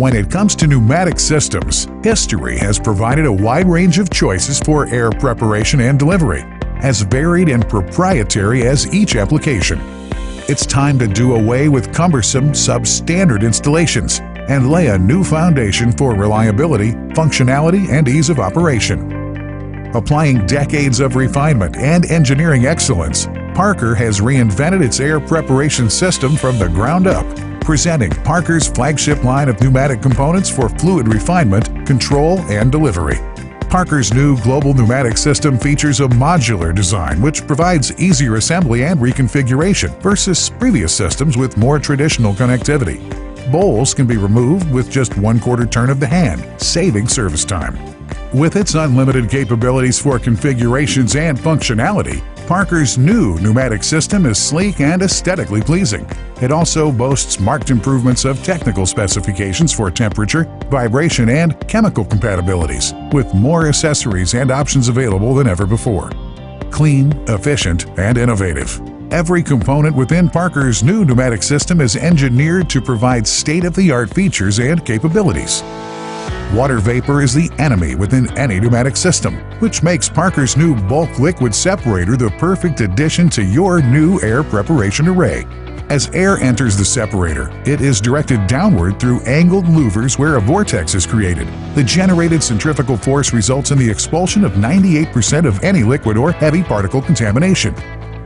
When it comes to pneumatic systems, history has provided a wide range of choices for air preparation and delivery, as varied and proprietary as each application. It's time to do away with cumbersome, substandard installations and lay a new foundation for reliability, functionality, and ease of operation. Applying decades of refinement and engineering excellence, Parker has reinvented its air preparation system from the ground up, presenting Parker's flagship line of pneumatic components for fluid refinement, control, and delivery. Parker's new global pneumatic system features a modular design which provides easier assembly and reconfiguration versus previous systems with more traditional connectivity. Bowls can be removed with just 1/4 turn of the hand, saving service time. With its unlimited capabilities for configurations and functionality, Parker's new pneumatic system is sleek and aesthetically pleasing. It also boasts marked improvements of technical specifications for temperature, vibration, and chemical compatibilities, with more accessories and options available than ever before. Clean, efficient, and innovative. Every component within Parker's new pneumatic system is engineered to provide state-of-the-art features and capabilities. Water vapor is the enemy within any pneumatic system, which makes Parker's new bulk liquid separator the perfect addition to your new air preparation array. As air enters the separator, it is directed downward through angled louvers where a vortex is created. The generated centrifugal force results in the expulsion of 98% of any liquid or heavy particle contamination.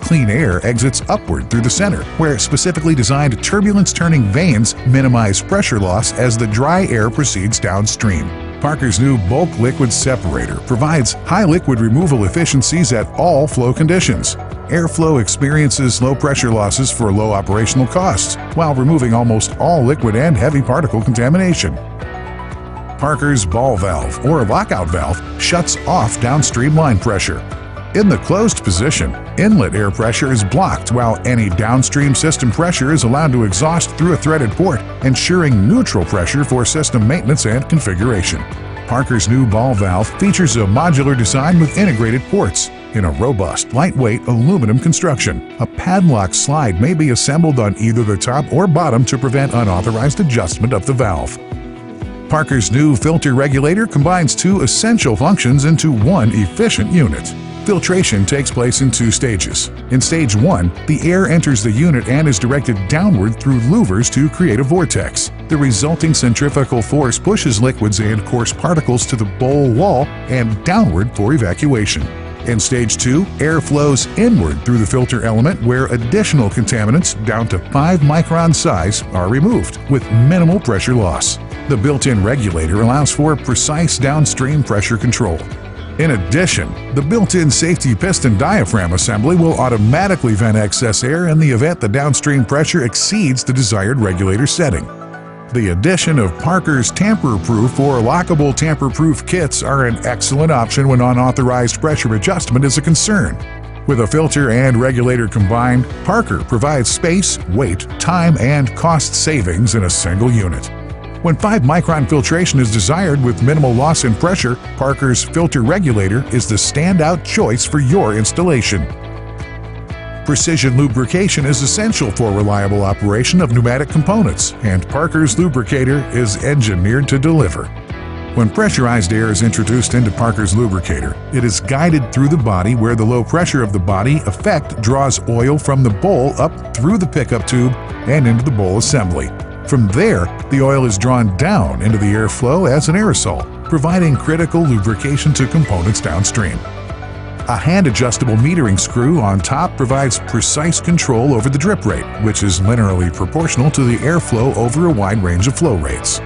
Clean air exits upward through the center, where specifically designed turbulence-turning vanes minimize pressure loss as the dry air proceeds downstream. Parker's new bulk liquid separator provides high liquid removal efficiencies at all flow conditions. Airflow experiences low pressure losses for low operational costs, while removing almost all liquid and heavy particle contamination. Parker's ball valve, or lockout valve, shuts off downstream line pressure. In the closed position, inlet air pressure is blocked while any downstream system pressure is allowed to exhaust through a threaded port, ensuring neutral pressure for system maintenance and configuration. Parker's new ball valve features a modular design with integrated ports. In a robust, lightweight aluminum construction, a padlock slide may be assembled on either the top or bottom to prevent unauthorized adjustment of the valve. Parker's new filter regulator combines two essential functions into one efficient unit. Filtration takes place in 2 stages. In stage 1, the air enters the unit and is directed downward through louvers to create a vortex. The resulting centrifugal force pushes liquids and coarse particles to the bowl wall and downward for evacuation. In stage 2, air flows inward through the filter element where additional contaminants down to 5 micron size are removed with minimal pressure loss. The built-in regulator allows for precise downstream pressure control. In addition, the built-in safety piston diaphragm assembly will automatically vent excess air in the event the downstream pressure exceeds the desired regulator setting. The addition of Parker's tamper-proof or lockable tamper-proof kits are an excellent option when unauthorized pressure adjustment is a concern. With a filter and regulator combined, Parker provides space, weight, time, and cost savings in a single unit. When 5 micron filtration is desired with minimal loss in pressure, Parker's filter regulator is the standout choice for your installation. Precision lubrication is essential for reliable operation of pneumatic components, and Parker's Lubricator is engineered to deliver. When pressurized air is introduced into Parker's Lubricator, it is guided through the body where the low pressure of the body effect draws oil from the bowl up through the pickup tube and into the bowl assembly. From there, the oil is drawn down into the airflow as an aerosol, providing critical lubrication to components downstream. A hand-adjustable metering screw on top provides precise control over the drip rate, which is linearly proportional to the airflow over a wide range of flow rates.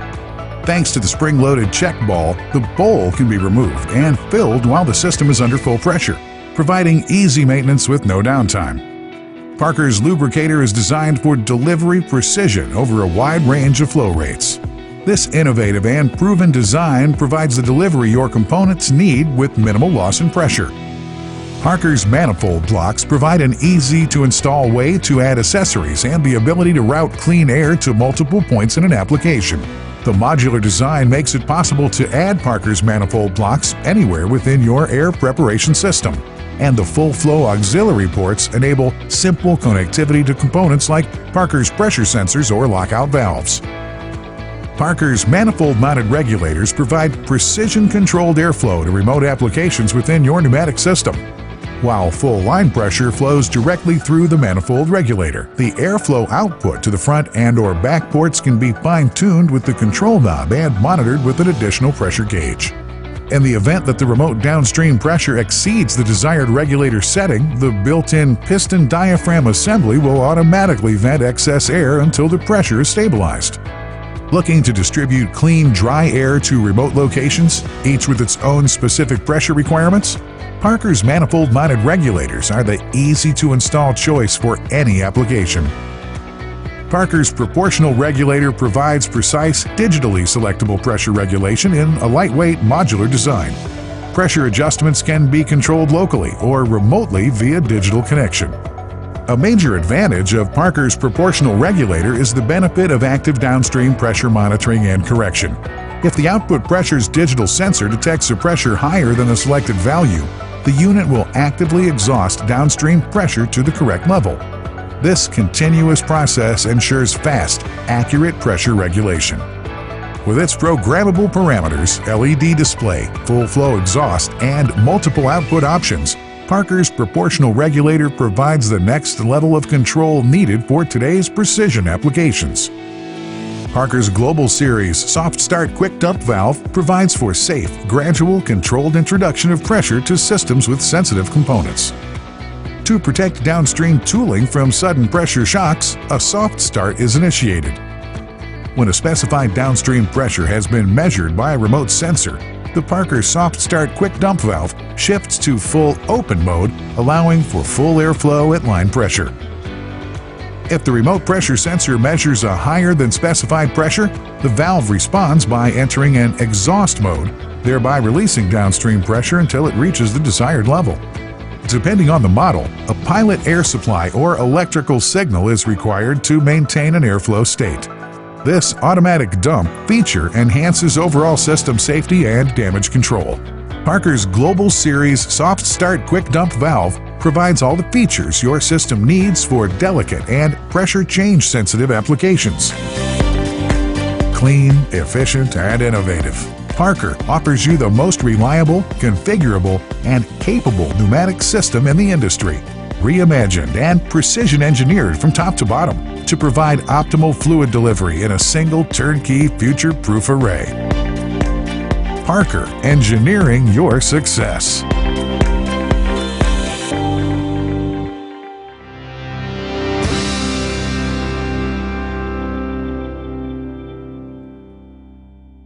Thanks to the spring-loaded check ball, the bowl can be removed and filled while the system is under full pressure, providing easy maintenance with no downtime. Parker's Lubricator is designed for delivery precision over a wide range of flow rates. This innovative and proven design provides the delivery your components need with minimal loss in pressure. Parker's manifold blocks provide an easy-to-install way to add accessories and the ability to route clean air to multiple points in an application. The modular design makes it possible to add Parker's manifold blocks anywhere within your air preparation system. And the full flow auxiliary ports enable simple connectivity to components like Parker's pressure sensors or lockout valves. Parker's manifold-mounted regulators provide precision-controlled airflow to remote applications within your pneumatic system. While full line pressure flows directly through the manifold regulator, the airflow output to the front and/or back ports can be fine-tuned with the control knob and monitored with an additional pressure gauge. In the event that the remote downstream pressure exceeds the desired regulator setting, the built-in piston diaphragm assembly will automatically vent excess air until the pressure is stabilized. Looking to distribute clean, dry air to remote locations, each with its own specific pressure requirements? Parker's manifold-mounted regulators are the easy-to-install choice for any application. Parker's proportional regulator provides precise, digitally selectable pressure regulation in a lightweight, modular design. Pressure adjustments can be controlled locally or remotely via digital connection. A major advantage of Parker's proportional regulator is the benefit of active downstream pressure monitoring and correction. If the output pressure's digital sensor detects a pressure higher than the selected value, the unit will actively exhaust downstream pressure to the correct level. This continuous process ensures fast, accurate pressure regulation. With its programmable parameters, LED display, full flow exhaust, and multiple output options, Parker's proportional regulator provides the next level of control needed for today's precision applications. Parker's Global Series Soft Start Quick Dump Valve provides for safe, gradual, controlled introduction of pressure to systems with sensitive components. To protect downstream tooling from sudden pressure shocks, a soft start is initiated. When a specified downstream pressure has been measured by a remote sensor, the Parker Soft Start Quick Dump Valve shifts to full open mode, allowing for full airflow at line pressure. If the remote pressure sensor measures a higher than specified pressure, the valve responds by entering an exhaust mode, thereby releasing downstream pressure until it reaches the desired level. Depending on the model, a pilot air supply or electrical signal is required to maintain an airflow state. This automatic dump feature enhances overall system safety and damage control. Parker's Global Series Soft Start Quick Dump Valve provides all the features your system needs for delicate and pressure change sensitive applications. Clean, efficient, and innovative, Parker offers you the most reliable, configurable, and capable pneumatic system in the industry, reimagined and precision engineered from top to bottom to provide optimal fluid delivery in a single turnkey future-proof array. Parker, engineering your success.